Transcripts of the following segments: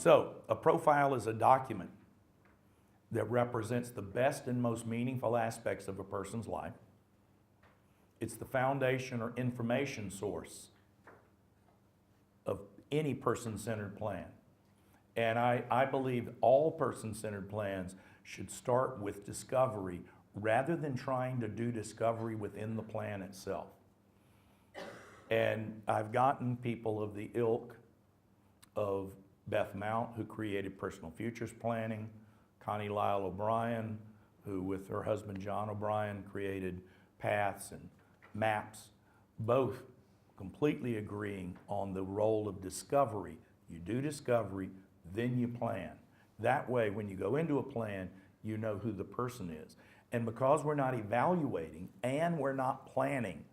So a profile is a document that represents the best and most meaningful aspects of a person's life. It's the foundation or information source of any person-centered plan. And I believe all person-centered plans should start with discovery rather than trying to do discovery within the plan itself. And I've gotten people of the ilk of Beth Mount, who created Personal Futures Planning, Connie Lyle O'Brien, who with her husband John O'Brien created Paths and Maps, both completely agreeing on the role of discovery. You do discovery, then you plan. That way, when you go into a plan, you know who the person is. And because we're not evaluating and we're not planning,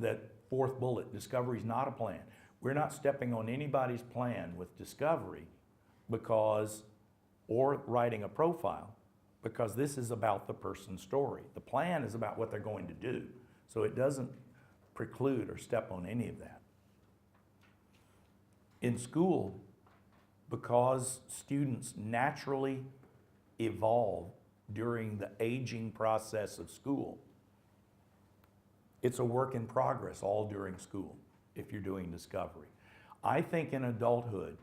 that fourth bullet, discovery is not a plan. We're not stepping on anybody's plan with discovery because, or writing a profile, because this is about the person's story. The plan is about what they're going to do. So it doesn't preclude or step on any of that. In school, because students naturally evolve during the aging process of school, it's a work in progress all during school if you're doing discovery. I think in adulthood,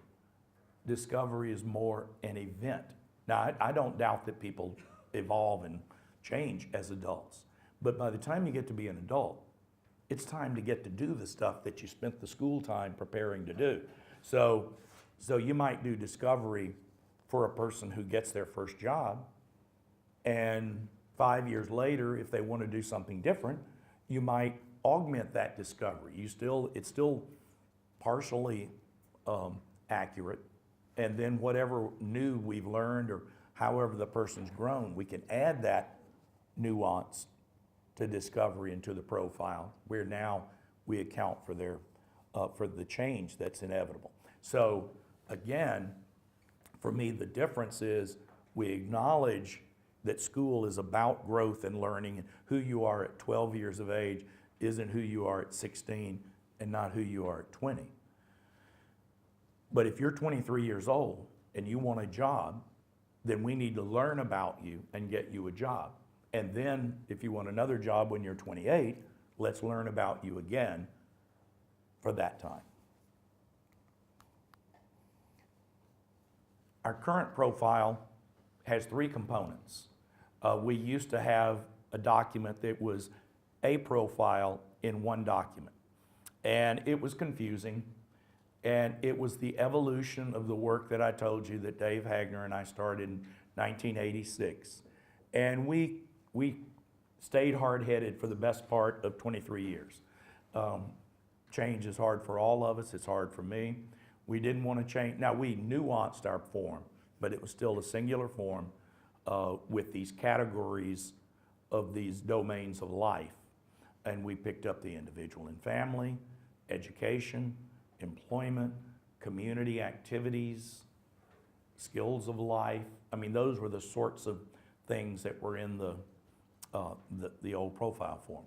discovery is more an event. Now, I don't doubt that people evolve and change as adults, but by the time you get to be an adult, it's time to get to do the stuff that you spent the school time preparing to do. So you might do discovery for a person who gets their first job, and 5 years later, if they want to do something different, you might augment that discovery. It's still partially accurate, and then whatever new we've learned or however the person's grown, we can add that nuance to discovery and to the profile, where now we account for their for the change that's inevitable. So again, for me, the difference is we acknowledge that school is about growth and learning. Who you are at 12 years of age isn't who you are at 16 and not who you are at 20. But if you're 23 years old and you want a job, then we need to learn about you and get you a job. And then if you want another job when you're 28, let's learn about you again for that time. Our current profile has 3 components. We used to have a document that was a profile in one document, and it was confusing, and it was the evolution of the work that I told you that Dave Hagner and I started in 1986, and we stayed hard-headed for the best part of 23 years. Change is hard for all of us. It's hard for me. We didn't want to change. Now, we nuanced our form, but it was still a singular form with these categories of these domains of life. And we picked up the individual and family, education, employment, community activities, skills of life. I mean, those were the sorts of things that were in the old profile form.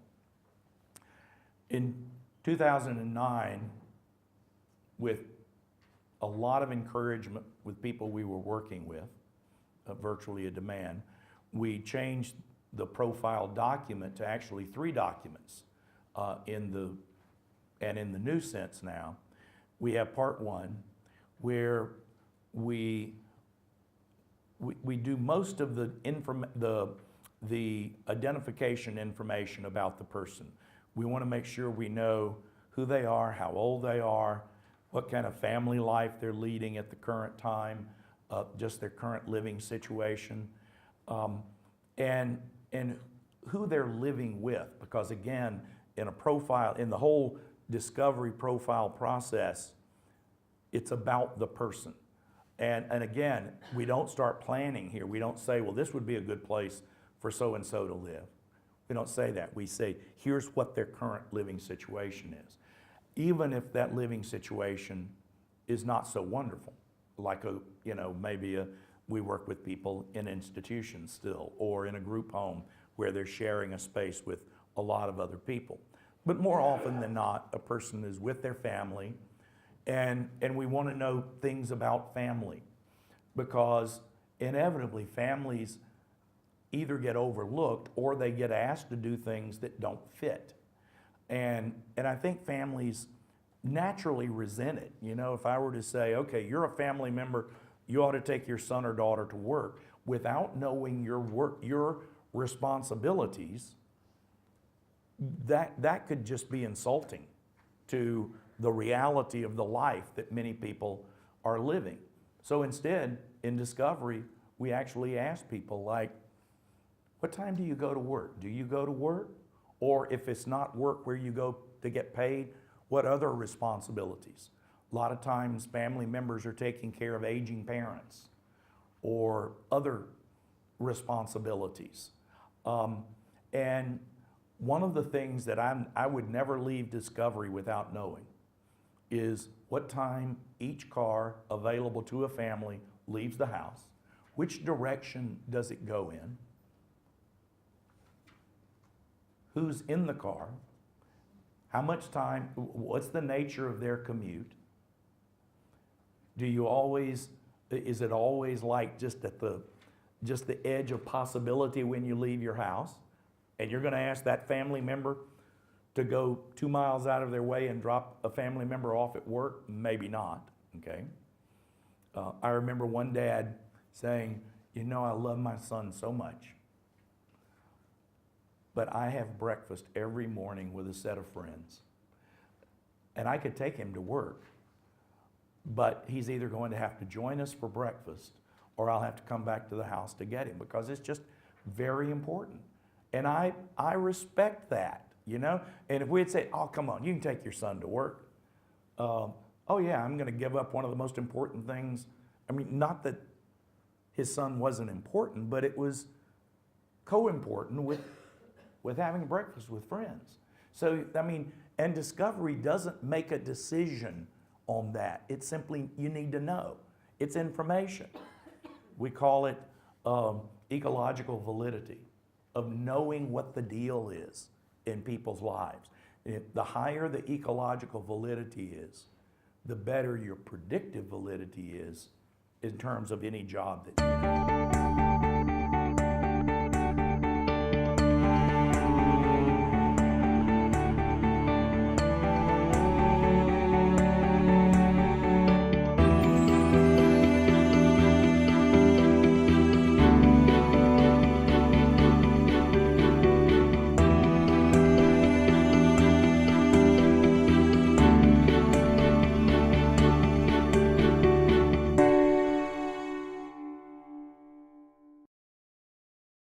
In 2009, with a lot of encouragement with people we were working with, virtually a demand, we changed the profile document to actually 3 documents. In the new sense now, we have part 1, where we do most of the identification information about the person. We want to make sure we know who they are, how old they are, what kind of family life they're leading at the current time, just their current living situation, and who they're living with. Because again, in a profile, in the whole discovery profile process, it's about the person. And again, we don't start planning here. We don't say, well, this would be a good place for so-and-so to live. We don't say that. We say, here's what their current living situation is. Even if that living situation is not so wonderful, like we work with people in institutions still, or in a group home where they're sharing a space with a lot of other people. But more often than not, a person is with their family And we want to know things about family, because inevitably families either get overlooked or they get asked to do things that don't fit. And I think families naturally resent it. You know, if I were to say, okay, you're a family member, you ought to take your son or daughter to work, without knowing your responsibilities, that could just be insulting to the reality of the life that many people are living. So instead, in Discovery, we actually ask people like, what time do you go to work? Do you go to work? Or if it's not work where you go to get paid, what other responsibilities? A lot of times family members are taking care of aging parents or other responsibilities. And one of the things that I would never leave Discovery without knowing is what time each car available to a family leaves the house, which direction does it go in, who's in the car, how much time, what's the nature of their commute? Is it always like just at the edge of possibility when you leave your house? And you're going to ask that family member to go 2 miles out of their way and drop a family member off at work? Maybe not, okay? I remember one dad saying, you know, I love my son so much, but I have breakfast every morning with a set of friends. And I could take him to work, but he's either going to have to join us for breakfast or I'll have to come back to the house to get him, because it's just very important. And I respect that, you know? And if we'd say, oh, come on, you can take your son to work. Oh yeah, I'm gonna give up one of the most important things. I mean, not that his son wasn't important, but it was co-important with having breakfast with friends. So, I mean, and Discovery doesn't make a decision on that. It's simply, you need to know. It's information. We call it ecological validity, of knowing what the deal is in people's lives. The higher the ecological validity is, the better your predictive validity is in terms of any job that you do.